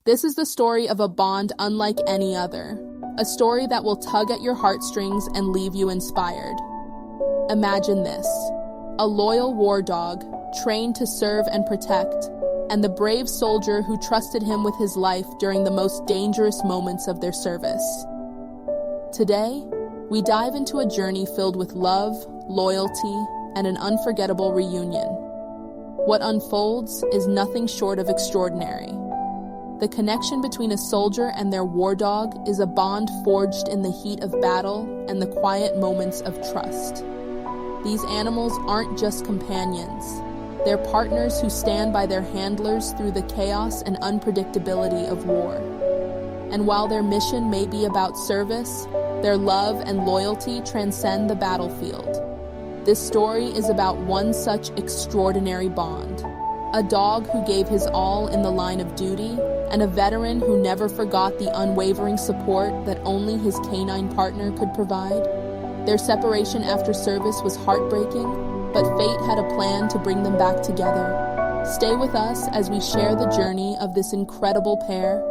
This is the story of a bond unlike any other, a story that will tug at your heartstrings and leave you inspired. Imagine this: a loyal war dog, trained to serve and protect, and the brave soldier who trusted him with his life during the most dangerous moments of their service. Today, we dive into a journey filled with love, loyalty, and an unforgettable reunion. What unfolds is nothing short of extraordinary. The connection between a soldier and their war dog is a bond forged in the heat of battle and the quiet moments of trust. These animals aren't just companions. They're partners who stand by their handlers through the chaos and unpredictability of war. And while their mission may be about service, their love and loyalty transcend the battlefield. This story is about one such extraordinary bond: a dog who gave his all in the line of duty, and a veteran who never forgot the unwavering support that only his canine partner could provide. Their separation after service was heartbreaking, but fate had a plan to bring them back together. Stay with us as we share the journey of this incredible pair,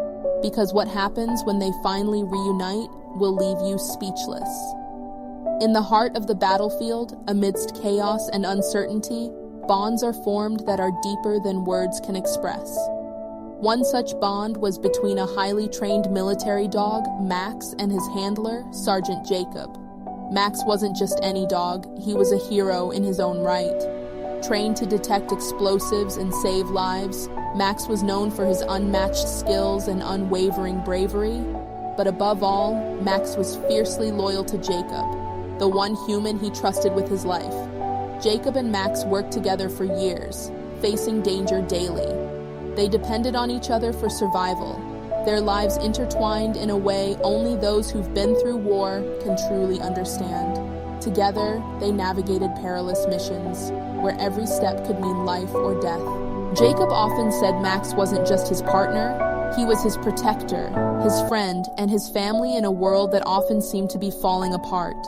because what happens when they finally reunite will leave you speechless. In the heart of the battlefield, amidst chaos and uncertainty, bonds are formed that are deeper than words can express. One such bond was between a highly trained military dog, Max, and his handler, Sergeant Jacob. Max wasn't just any dog, he was a hero in his own right. Trained to detect explosives and save lives, Max was known for his unmatched skills and unwavering bravery. But above all, Max was fiercely loyal to Jacob, the one human he trusted with his life. Jacob and Max worked together for years, facing danger daily. They depended on each other for survival, their lives intertwined in a way only those who've been through war can truly understand. Together, they navigated perilous missions, where every step could mean life or death. Jacob often said Max wasn't just his partner, he was his protector, his friend, and his family in a world that often seemed to be falling apart.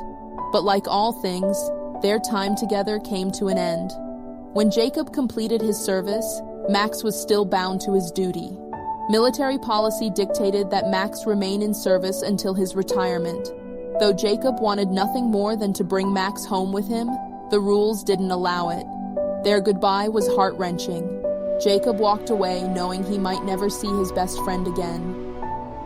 But like all things, their time together came to an end. When Jacob completed his service, Max was still bound to his duty. Military policy dictated that Max remain in service until his retirement. Though Jacob wanted nothing more than to bring Max home with him, the rules didn't allow it. Their goodbye was heart-wrenching. Jacob walked away knowing he might never see his best friend again.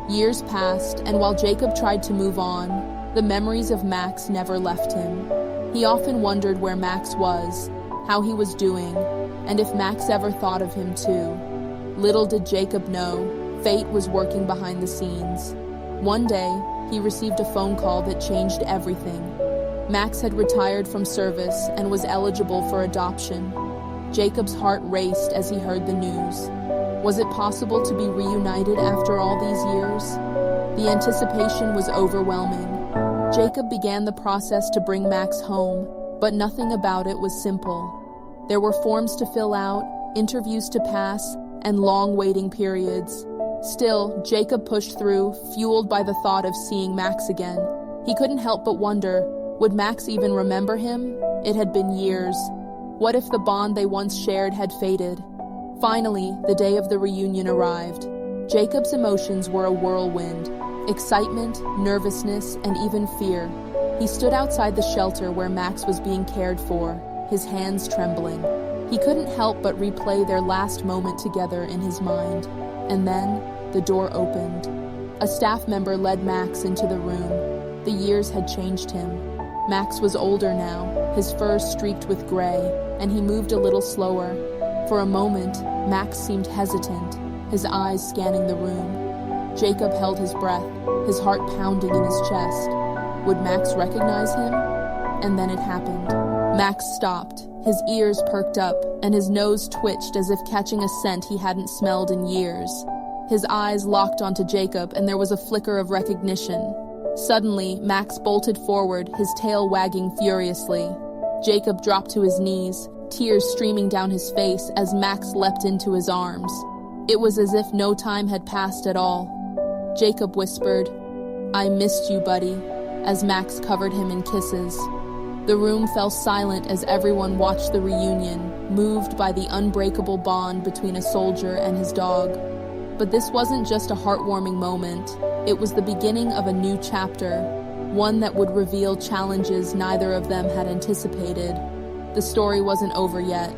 Years passed, and while Jacob tried to move on, the memories of Max never left him. He often wondered where Max was, how he was doing, and if Max ever thought of him too. Little did Jacob know, fate was working behind the scenes. One day, he received a phone call that changed everything. Max had retired from service and was eligible for adoption. Jacob's heart raced as he heard the news. Was it possible to be reunited after all these years? The anticipation was overwhelming. Jacob began the process to bring Max home, but nothing about it was simple. There were forms to fill out, interviews to pass, and long waiting periods. Still, Jacob pushed through, fueled by the thought of seeing Max again. He couldn't help but wonder, would Max even remember him? It had been years. What if the bond they once shared had faded? Finally, the day of the reunion arrived. Jacob's emotions were a whirlwind. Excitement, nervousness, and even fear. He stood outside the shelter where Max was being cared for, his hands trembling. He couldn't help but replay their last moment together in his mind. And then, the door opened. A staff member led Max into the room. The years had changed him. Max was older now, his fur streaked with gray, and he moved a little slower. For a moment, Max seemed hesitant, his eyes scanning the room. Jacob held his breath, his heart pounding in his chest. Would Max recognize him? And then it happened. Max stopped, his ears perked up, and his nose twitched as if catching a scent he hadn't smelled in years. His eyes locked onto Jacob, and there was a flicker of recognition. Suddenly, Max bolted forward, his tail wagging furiously. Jacob dropped to his knees, tears streaming down his face as Max leapt into his arms. It was as if no time had passed at all. Jacob whispered, "I missed you, buddy," as Max covered him in kisses. The room fell silent as everyone watched the reunion, moved by the unbreakable bond between a soldier and his dog. But this wasn't just a heartwarming moment. It was the beginning of a new chapter, one that would reveal challenges neither of them had anticipated. The story wasn't over yet.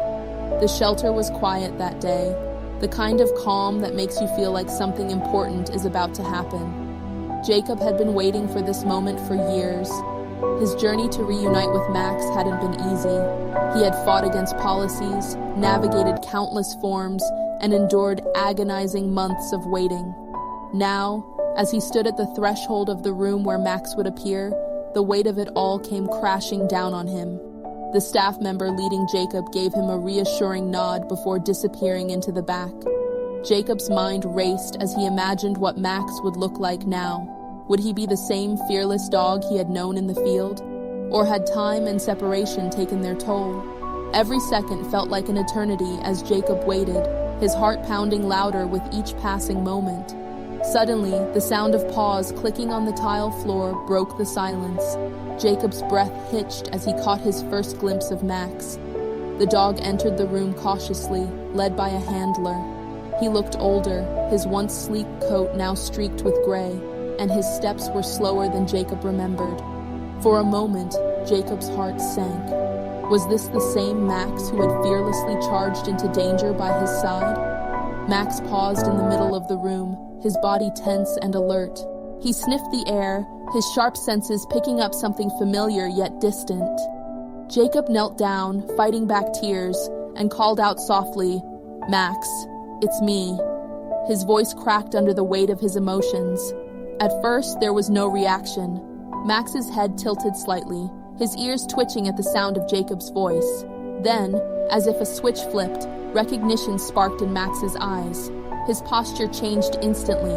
The shelter was quiet that day, the kind of calm that makes you feel like something important is about to happen. Jacob had been waiting for this moment for years. His journey to reunite with Max hadn't been easy. He had fought against policies, navigated countless forms, and endured agonizing months of waiting. Now, as he stood at the threshold of the room where Max would appear, the weight of it all came crashing down on him. The staff member leading Jacob gave him a reassuring nod before disappearing into the back. Jacob's mind raced as he imagined what Max would look like now. Would he be the same fearless dog he had known in the field? Or had time and separation taken their toll? Every second felt like an eternity as Jacob waited, his heart pounding louder with each passing moment. Suddenly, the sound of paws clicking on the tile floor broke the silence. Jacob's breath hitched as he caught his first glimpse of Max. The dog entered the room cautiously, led by a handler. He looked older, his once sleek coat now streaked with gray, and his steps were slower than Jacob remembered. For a moment, Jacob's heart sank. Was this the same Max who had fearlessly charged into danger by his side? Max paused in the middle of the room, his body tense and alert. He sniffed the air, his sharp senses picking up something familiar yet distant. Jacob knelt down, fighting back tears, and called out softly, "Max, it's me." His voice cracked under the weight of his emotions. At first, there was no reaction. Max's head tilted slightly, his ears twitching at the sound of Jacob's voice. Then, as if a switch flipped, recognition sparked in Max's eyes. His posture changed instantly,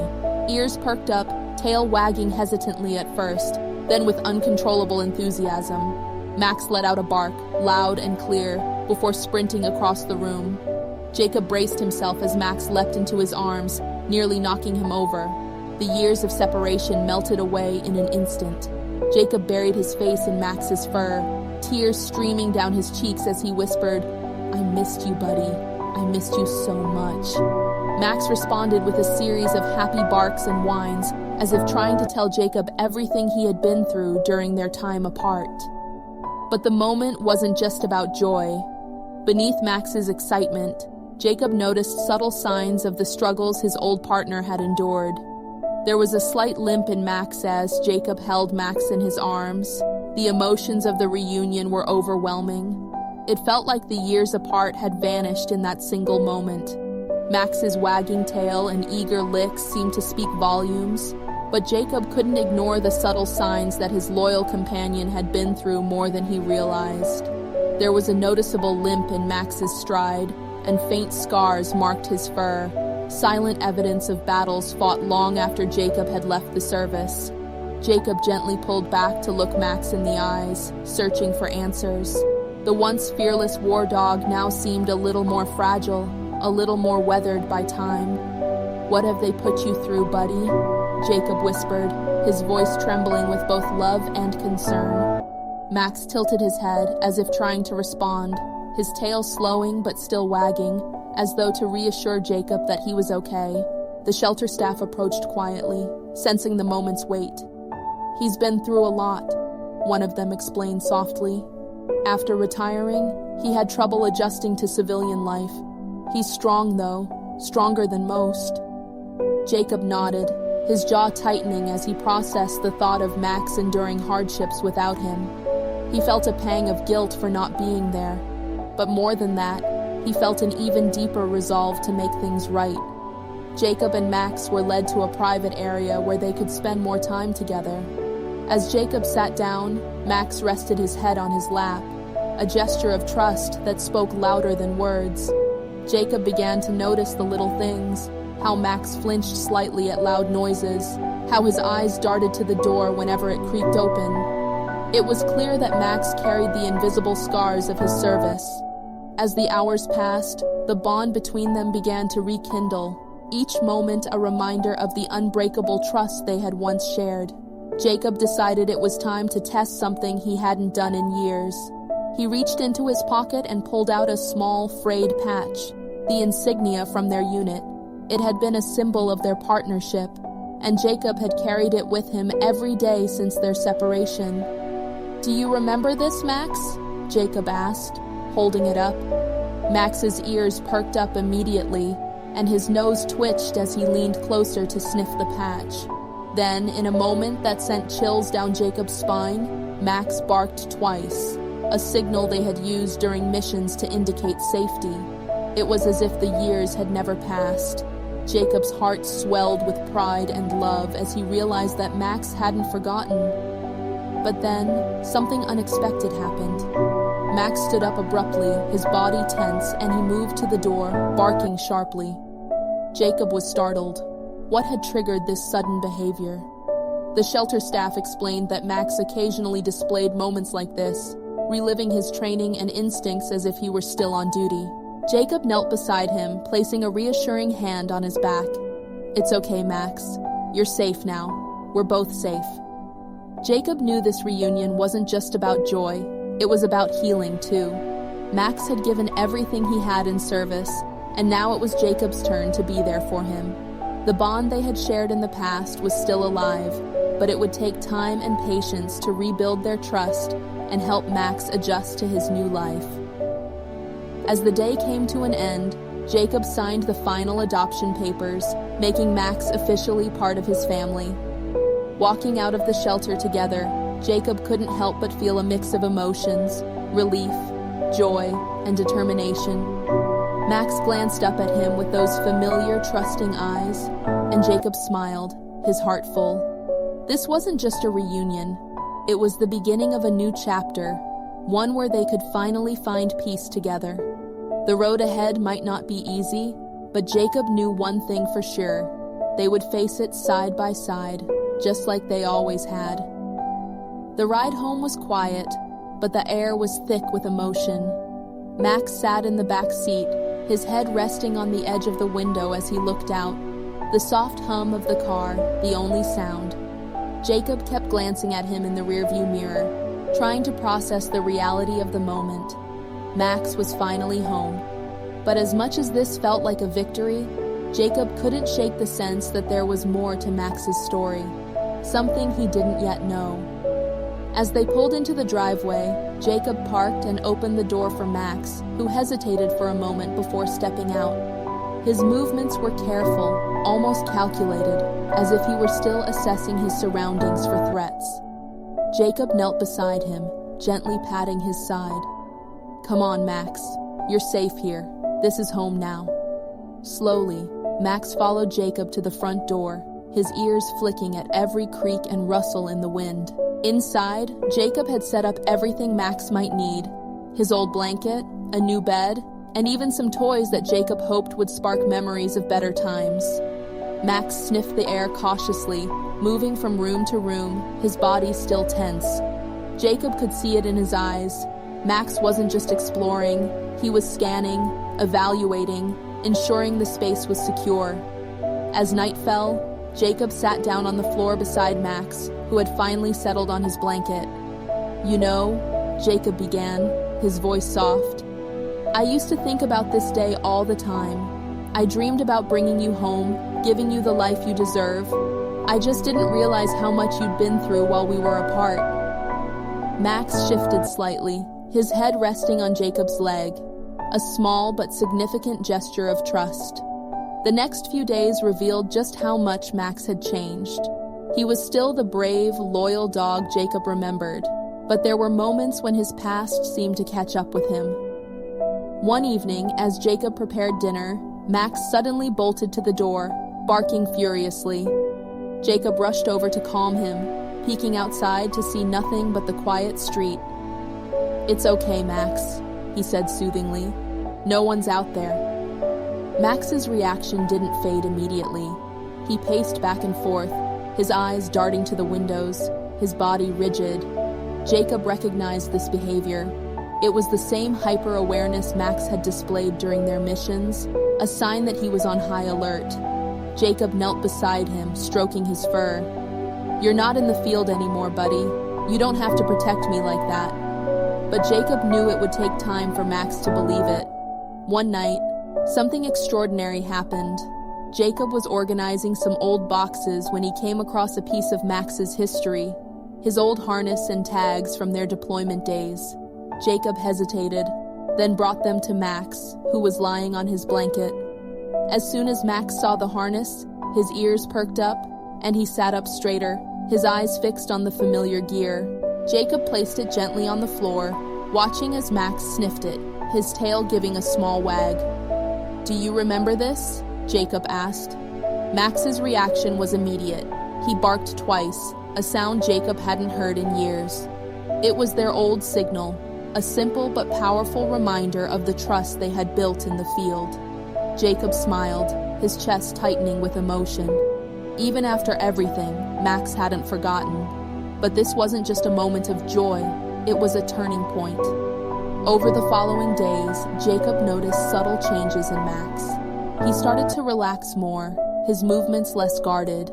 ears perked up, tail wagging hesitantly at first, then with uncontrollable enthusiasm. Max let out a bark, loud and clear, before sprinting across the room. Jacob braced himself as Max leapt into his arms, nearly knocking him over. The years of separation melted away in an instant. Jacob buried his face in Max's fur, tears streaming down his cheeks as he whispered, "I missed you, buddy. I missed you so much." Max responded with a series of happy barks and whines, as if trying to tell Jacob everything he had been through during their time apart. But the moment wasn't just about joy. Beneath Max's excitement, Jacob noticed subtle signs of the struggles his old partner had endured. There was a slight limp in Max as Jacob held Max in his arms. The emotions of the reunion were overwhelming. It felt like the years apart had vanished in that single moment. Max's wagging tail and eager licks seemed to speak volumes, but Jacob couldn't ignore the subtle signs that his loyal companion had been through more than he realized. There was a noticeable limp in Max's stride, and faint scars marked his fur, silent evidence of battles fought long after Jacob had left the service. Jacob gently pulled back to look Max in the eyes, searching for answers. The once fearless war dog now seemed a little more fragile, a little more weathered by time. "What have they put you through, buddy?" Jacob whispered, his voice trembling with both love and concern. Max tilted his head as if trying to respond, his tail slowing but still wagging, as though to reassure Jacob that he was okay. The shelter staff approached quietly, sensing the moment's weight. "He's been through a lot," one of them explained softly. "After retiring, he had trouble adjusting to civilian life. He's strong though, stronger than most." Jacob nodded, his jaw tightening as he processed the thought of Max enduring hardships without him. He felt a pang of guilt for not being there, but more than that, he felt an even deeper resolve to make things right. Jacob and Max were led to a private area where they could spend more time together. As Jacob sat down, Max rested his head on his lap, a gesture of trust that spoke louder than words. Jacob began to notice the little things, how Max flinched slightly at loud noises, how his eyes darted to the door whenever it creaked open. It was clear that Max carried the invisible scars of his service. As the hours passed, the bond between them began to rekindle, each moment a reminder of the unbreakable trust they had once shared. Jacob decided it was time to test something he hadn't done in years. He reached into his pocket and pulled out a small, frayed patch, the insignia from their unit. It had been a symbol of their partnership, and Jacob had carried it with him every day since their separation. "Do you remember this, Max?" Jacob asked, holding it up. Max's ears perked up immediately, and his nose twitched as he leaned closer to sniff the patch. Then, in a moment that sent chills down Jacob's spine, Max barked twice, a signal they had used during missions to indicate safety. It was as if the years had never passed. Jacob's heart swelled with pride and love as he realized that Max hadn't forgotten. But then, something unexpected happened. Max stood up abruptly, his body tense, and he moved to the door, barking sharply. Jacob was startled. What had triggered this sudden behavior? The shelter staff explained that Max occasionally displayed moments like this, reliving his training and instincts as if he were still on duty. Jacob knelt beside him, placing a reassuring hand on his back. "It's okay, Max. You're safe now. We're both safe." Jacob knew this reunion wasn't just about joy, it was about healing too. Max had given everything he had in service, and now it was Jacob's turn to be there for him. The bond they had shared in the past was still alive, but it would take time and patience to rebuild their trust and help Max adjust to his new life. As the day came to an end, Jacob signed the final adoption papers, making Max officially part of his family. Walking out of the shelter together, Jacob couldn't help but feel a mix of emotions: relief, joy, and determination. Max glanced up at him with those familiar, trusting eyes, and Jacob smiled, his heart full. This wasn't just a reunion. It was the beginning of a new chapter, one where they could finally find peace together. The road ahead might not be easy, but Jacob knew one thing for sure. They would face it side by side, just like they always had. The ride home was quiet, but the air was thick with emotion. Max sat in the back seat, his head resting on the edge of the window as he looked out, the soft hum of the car, the only sound. Jacob kept glancing at him in the rearview mirror, trying to process the reality of the moment. Max was finally home. But as much as this felt like a victory, Jacob couldn't shake the sense that there was more to Max's story, something he didn't yet know. As they pulled into the driveway, Jacob parked and opened the door for Max, who hesitated for a moment before stepping out. His movements were careful, almost calculated, as if he were still assessing his surroundings for threats. Jacob knelt beside him, gently patting his side. "Come on, Max. You're safe here. This is home now." Slowly, Max followed Jacob to the front door, his ears flicking at every creak and rustle in the wind. Inside, Jacob had set up everything Max might need: his old blanket, a new bed, and even some toys that Jacob hoped would spark memories of better times. Max sniffed the air cautiously, moving from room to room, his body still tense. Jacob could see it in his eyes. Max wasn't just exploring, he was scanning, evaluating, ensuring the space was secure. As night fell, Jacob sat down on the floor beside Max, who had finally settled on his blanket. "You know," Jacob began, his voice soft, "I used to think about this day all the time. I dreamed about bringing you home, giving you the life you deserve. I just didn't realize how much you'd been through while we were apart." Max shifted slightly, his head resting on Jacob's leg, a small but significant gesture of trust. The next few days revealed just how much Max had changed. He was still the brave, loyal dog Jacob remembered, but there were moments when his past seemed to catch up with him. One evening, as Jacob prepared dinner, Max suddenly bolted to the door, barking furiously. Jacob rushed over to calm him, peeking outside to see nothing but the quiet street. "It's okay, Max," he said soothingly. "No one's out there." Max's reaction didn't fade immediately. He paced back and forth, his eyes darting to the windows, his body rigid. Jacob recognized this behavior. It was the same hyper-awareness Max had displayed during their missions, a sign that he was on high alert. Jacob knelt beside him, stroking his fur. "You're not in the field anymore, buddy. You don't have to protect me like that." But Jacob knew it would take time for Max to believe it. One night, something extraordinary happened. Jacob was organizing some old boxes when he came across a piece of Max's history, his old harness and tags from their deployment days. Jacob hesitated, then brought them to Max, who was lying on his blanket. As soon as Max saw the harness, his ears perked up, and he sat up straighter, his eyes fixed on the familiar gear. Jacob placed it gently on the floor, watching as Max sniffed it, his tail giving a small wag. "Do you remember this?" Jacob asked. Max's reaction was immediate. He barked twice, a sound Jacob hadn't heard in years. It was their old signal, a simple but powerful reminder of the trust they had built in the field. Jacob smiled, his chest tightening with emotion. Even after everything, Max hadn't forgotten. But this wasn't just a moment of joy, it was a turning point. Over the following days, Jacob noticed subtle changes in Max. He started to relax more, his movements less guarded.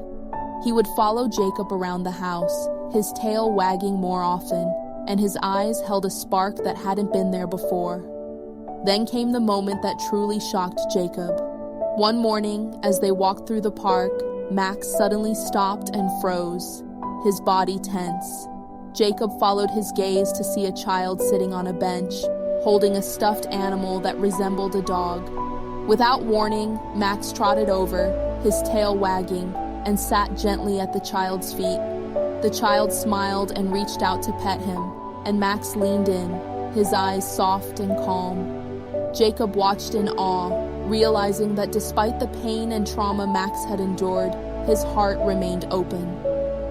He would follow Jacob around the house, his tail wagging more often, and his eyes held a spark that hadn't been there before. Then came the moment that truly shocked Jacob. One morning, as they walked through the park, Max suddenly stopped and froze, his body tense. Jacob followed his gaze to see a child sitting on a bench, holding a stuffed animal that resembled a dog. Without warning, Max trotted over, his tail wagging, and sat gently at the child's feet. The child smiled and reached out to pet him, and Max leaned in, his eyes soft and calm. Jacob watched in awe, realizing that despite the pain and trauma Max had endured, his heart remained open.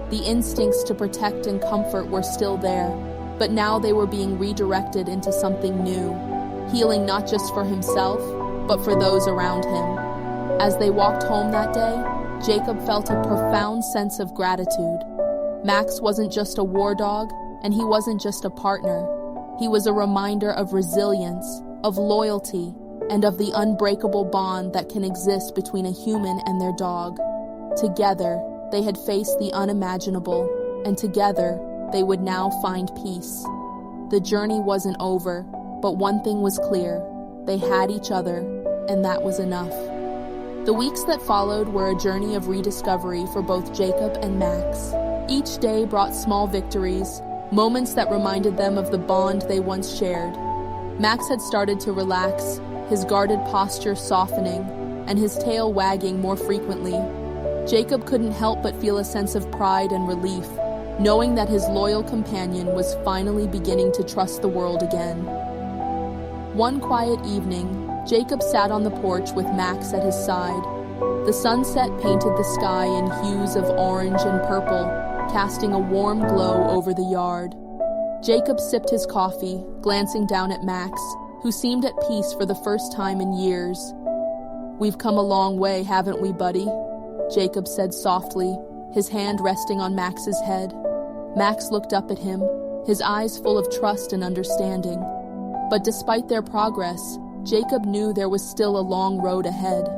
The instincts to protect and comfort were still there, but now they were being redirected into something new, healing not just for himself, but for those around him. As they walked home that day, Jacob felt a profound sense of gratitude. Max wasn't just a war dog, and he wasn't just a partner. He was a reminder of resilience, of loyalty, and of the unbreakable bond that can exist between a human and their dog. Together, they had faced the unimaginable, and together, they would now find peace. The journey wasn't over, but one thing was clear: they had each other, and that was enough. The weeks that followed were a journey of rediscovery for both Jacob and Max. Each day brought small victories, moments that reminded them of the bond they once shared. Max had started to relax, his guarded posture softening, and his tail wagging more frequently. Jacob couldn't help but feel a sense of pride and relief, knowing that his loyal companion was finally beginning to trust the world again. One quiet evening, Jacob sat on the porch with Max at his side. The sunset painted the sky in hues of orange and purple, casting a warm glow over the yard. Jacob sipped his coffee, glancing down at Max, who seemed at peace for the first time in years. "We've come a long way, haven't we, buddy?" Jacob said softly, his hand resting on Max's head. Max looked up at him, his eyes full of trust and understanding. But despite their progress, Jacob knew there was still a long road ahead.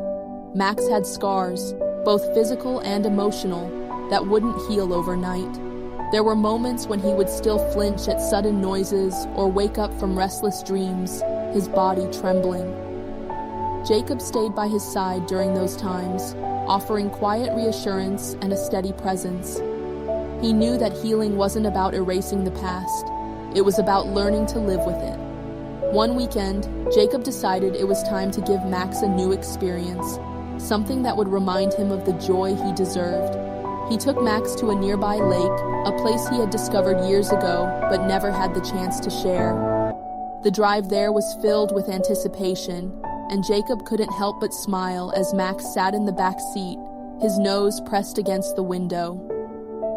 Max had scars, both physical and emotional, that wouldn't heal overnight. There were moments when he would still flinch at sudden noises or wake up from restless dreams, his body trembling. Jacob stayed by his side during those times, offering quiet reassurance and a steady presence. He knew that healing wasn't about erasing the past, it was about learning to live with it. One weekend, Jacob decided it was time to give Max a new experience, something that would remind him of the joy he deserved. He took Max to a nearby lake, a place he had discovered years ago but never had the chance to share. The drive there was filled with anticipation, and Jacob couldn't help but smile as Max sat in the back seat, his nose pressed against the window.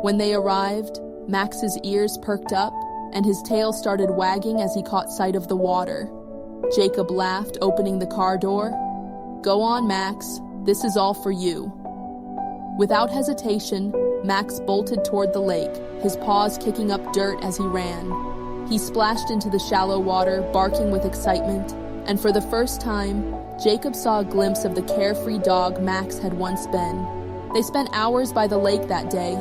When they arrived, Max's ears perked up, and his tail started wagging as he caught sight of the water. Jacob laughed, opening the car door. "Go on, Max. This is all for you." Without hesitation, Max bolted toward the lake, his paws kicking up dirt as he ran. He splashed into the shallow water, barking with excitement, and for the first time, Jacob saw a glimpse of the carefree dog Max had once been. They spent hours by the lake that day.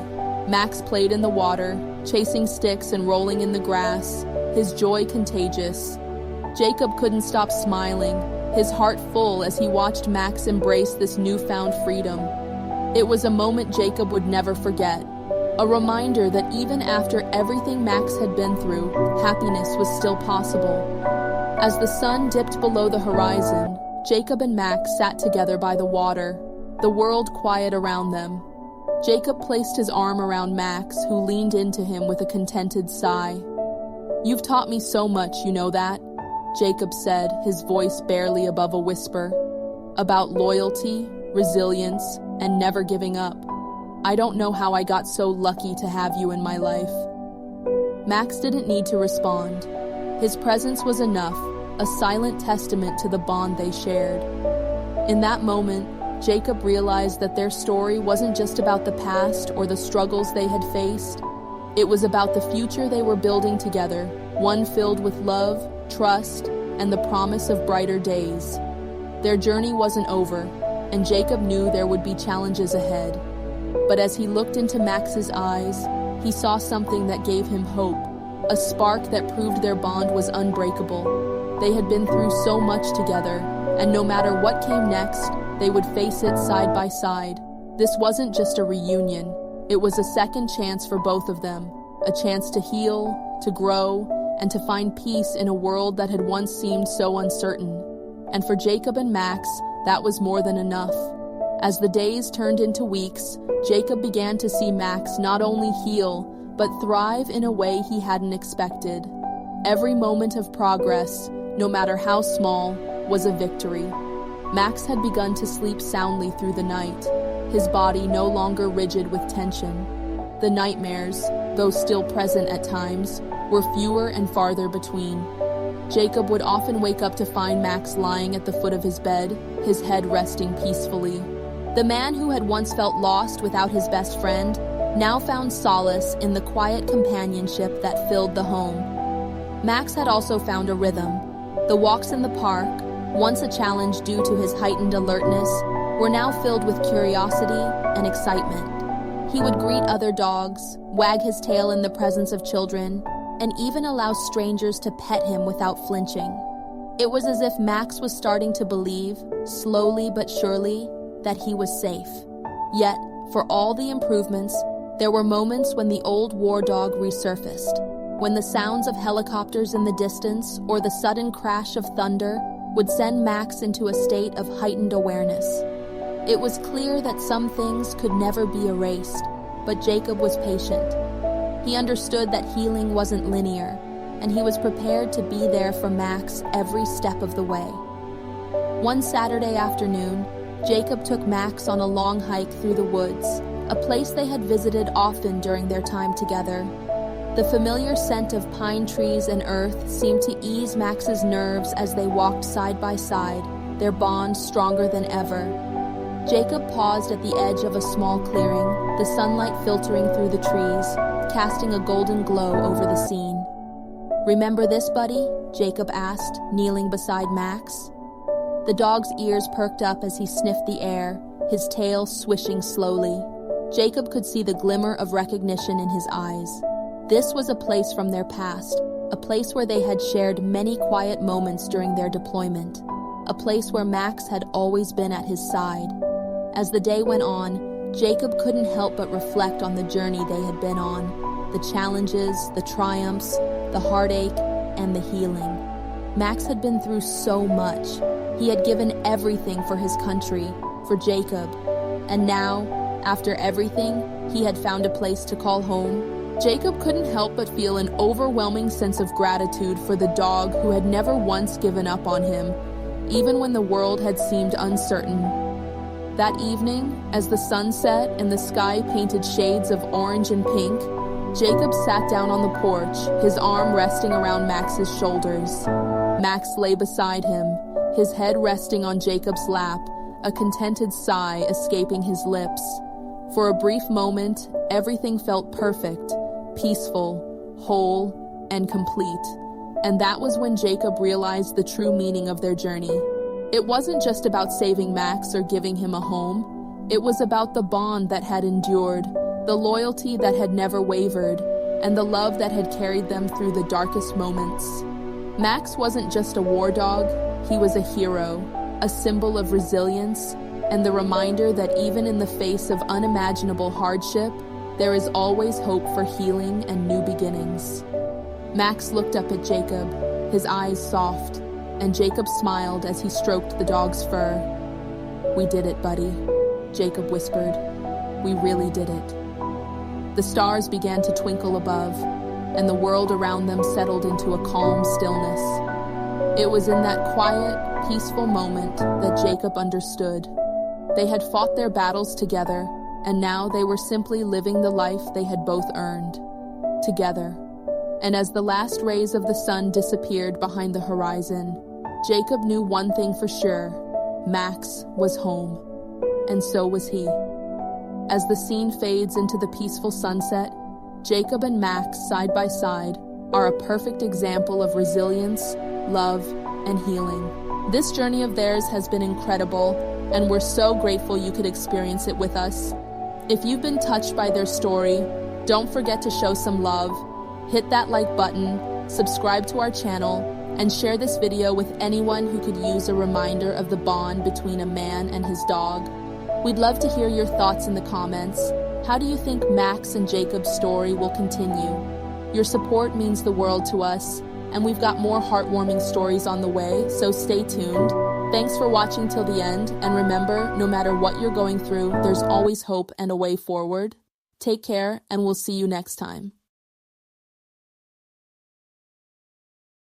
Max played in the water, chasing sticks and rolling in the grass, his joy contagious. Jacob couldn't stop smiling, his heart full as he watched Max embrace this newfound freedom. It was a moment Jacob would never forget, a reminder that even after everything Max had been through, happiness was still possible. As the sun dipped below the horizon, Jacob and Max sat together by the water, the world quiet around them. Jacob placed his arm around Max, who leaned into him with a contented sigh. "You've taught me so much, you know that?" Jacob said, his voice barely above a whisper. "About loyalty, resilience, and never giving up. I don't know how I got so lucky to have you in my life." Max didn't need to respond. His presence was enough, a silent testament to the bond they shared. In that moment, Jacob realized that their story wasn't just about the past or the struggles they had faced. It was about the future they were building together, one filled with love, trust, and the promise of brighter days. Their journey wasn't over, and Jacob knew there would be challenges ahead. But as he looked into Max's eyes, he saw something that gave him hope, a spark that proved their bond was unbreakable. They had been through so much together, and no matter what came next, they would face it side by side. This wasn't just a reunion. It was a second chance for both of them, a chance to heal, to grow, and to find peace in a world that had once seemed so uncertain. And for Jacob and Max, that was more than enough. As the days turned into weeks, Jacob began to see Max not only heal, but thrive in a way he hadn't expected. Every moment of progress, no matter how small, was a victory. Max had begun to sleep soundly through the night, his body no longer rigid with tension. The nightmares, though still present at times, were fewer and farther between. Jacob would often wake up to find Max lying at the foot of his bed, his head resting peacefully. The man who had once felt lost without his best friend now found solace in the quiet companionship that filled the home. Max had also found a rhythm. The walks in the park, once a challenge due to his heightened alertness, were now filled with curiosity and excitement. He would greet other dogs, wag his tail in the presence of children, and even allow strangers to pet him without flinching. It was as if Max was starting to believe, slowly but surely, that he was safe. Yet, for all the improvements, there were moments when the old war dog resurfaced, when the sounds of helicopters in the distance or the sudden crash of thunder would send Max into a state of heightened awareness. It was clear that some things could never be erased, but Jacob was patient. He understood that healing wasn't linear, and he was prepared to be there for Max every step of the way. One Saturday afternoon, Jacob took Max on a long hike through the woods, a place they had visited often during their time together. The familiar scent of pine trees and earth seemed to ease Max's nerves as they walked side by side, their bond stronger than ever. Jacob paused at the edge of a small clearing, the sunlight filtering through the trees, casting a golden glow over the scene. "Remember this, buddy?" Jacob asked, kneeling beside Max. The dog's ears perked up as he sniffed the air, his tail swishing slowly. Jacob could see the glimmer of recognition in his eyes. This was a place from their past, a place where they had shared many quiet moments during their deployment, a place where Max had always been at his side. As the day went on, Jacob couldn't help but reflect on the journey they had been on, the challenges, the triumphs, the heartache, and the healing. Max had been through so much. He had given everything for his country, for Jacob. And now, after everything, he had found a place to call home. Jacob couldn't help but feel an overwhelming sense of gratitude for the dog who had never once given up on him, even when the world had seemed uncertain. That evening, as the sun set and the sky painted shades of orange and pink, Jacob sat down on the porch, his arm resting around Max's shoulders. Max lay beside him, his head resting on Jacob's lap, a contented sigh escaping his lips. For a brief moment, everything felt perfect, peaceful, whole, and complete. And that was when Jacob realized the true meaning of their journey. It wasn't just about saving Max or giving him a home. It was about the bond that had endured, the loyalty that had never wavered, and the love that had carried them through the darkest moments. Max wasn't just a war dog, He was a hero, a symbol of resilience, and the reminder that even in the face of unimaginable hardship, there is always hope for healing and new beginnings. Max looked up at Jacob, his eyes soft, and Jacob smiled as he stroked the dog's fur. "We did it, buddy," Jacob whispered. "We really did it." The stars began to twinkle above, and the world around them settled into a calm stillness. It was in that quiet, peaceful moment that Jacob understood. They had fought their battles together, and now they were simply living the life they had both earned, together. And as the last rays of the sun disappeared behind the horizon, Jacob knew one thing for sure: Max was home. And so was he. As the scene fades into the peaceful sunset, Jacob and Max, side by side, are a perfect example of resilience, love, and healing. This journey of theirs has been incredible, and we're so grateful you could experience it with us. If you've been touched by their story, don't forget to show some love, hit that like button, subscribe to our channel, and share this video with anyone who could use a reminder of the bond between a man and his dog. We'd love to hear your thoughts in the comments. How do you think Max and Jacob's story will continue? Your support means the world to us, and we've got more heartwarming stories on the way, so stay tuned. Thanks for watching till the end, and remember, no matter what you're going through, there's always hope and a way forward. Take care, and we'll see you next time.